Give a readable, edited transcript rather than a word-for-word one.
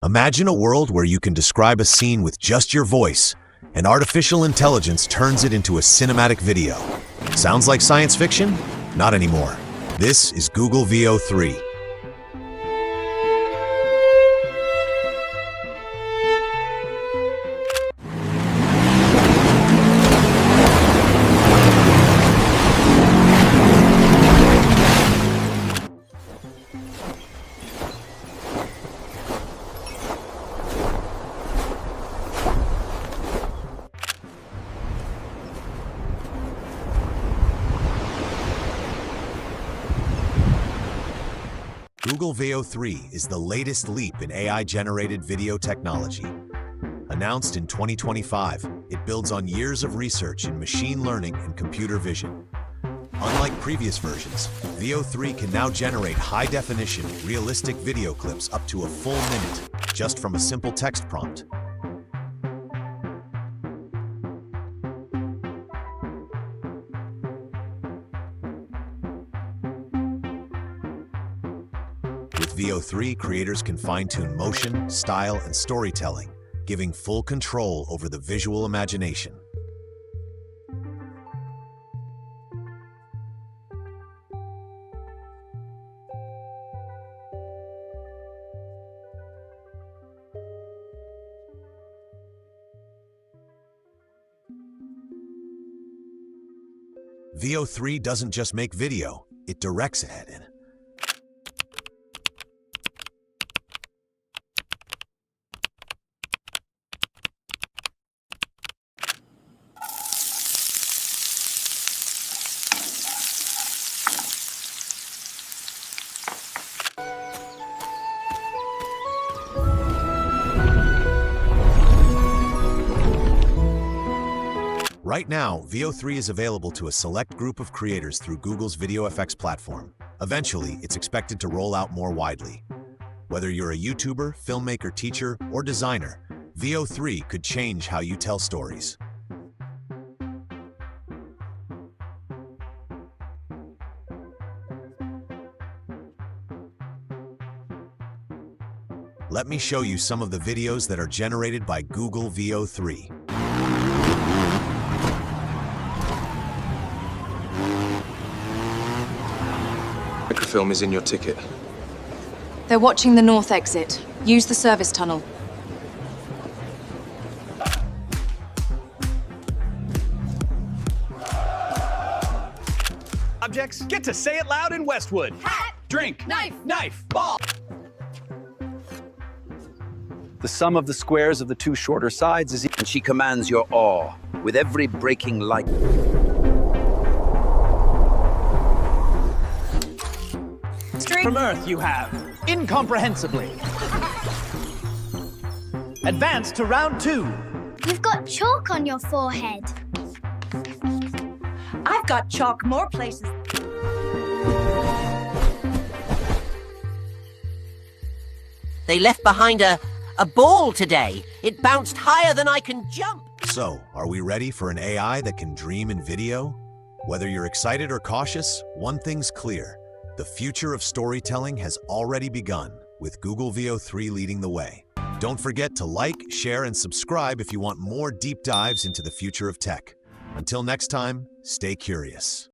Imagine a world where you can describe a scene with just your voice, and artificial intelligence turns it into a cinematic video. Sounds like science fiction? Not anymore. This is Google VEO 3. Google VEO 3 is the latest leap in AI-generated video technology. Announced in 2025, it builds on years of research in machine learning and computer vision. Unlike previous versions, VEO 3 can now generate high-definition, realistic video clips up to a full minute, just from a simple text prompt. With VEO 3, creators can fine-tune motion, style, and storytelling, giving full control over the visual imagination. VEO 3 doesn't just make video, it directs it. Right now, VEO 3 is available to a select group of creators through Google's VideoFX platform. Eventually, it's expected to roll out more widely. Whether you're a YouTuber, filmmaker, teacher, or designer, VEO 3 could change how you tell stories. Let me show you some of the videos that are generated by Google VEO 3. Microfilm is in your ticket. They're watching the north exit. Use the service tunnel. Objects get to say it loud in Westwood. Hat, drink, knife, ball. The sum of the squares of the two shorter sides is and she commands your awe with every breaking light. From Earth you have, incomprehensibly. Advance to round 2. You've got chalk on your forehead. I've got chalk more places. They left behind a ball today. It bounced higher than I can jump. So, are we ready for an AI that can dream in video? Whether you're excited or cautious, one thing's clear. The future of storytelling has already begun, with Google VEO 3 leading the way. Don't forget to like, share, and subscribe if you want more deep dives into the future of tech. Until next time, stay curious.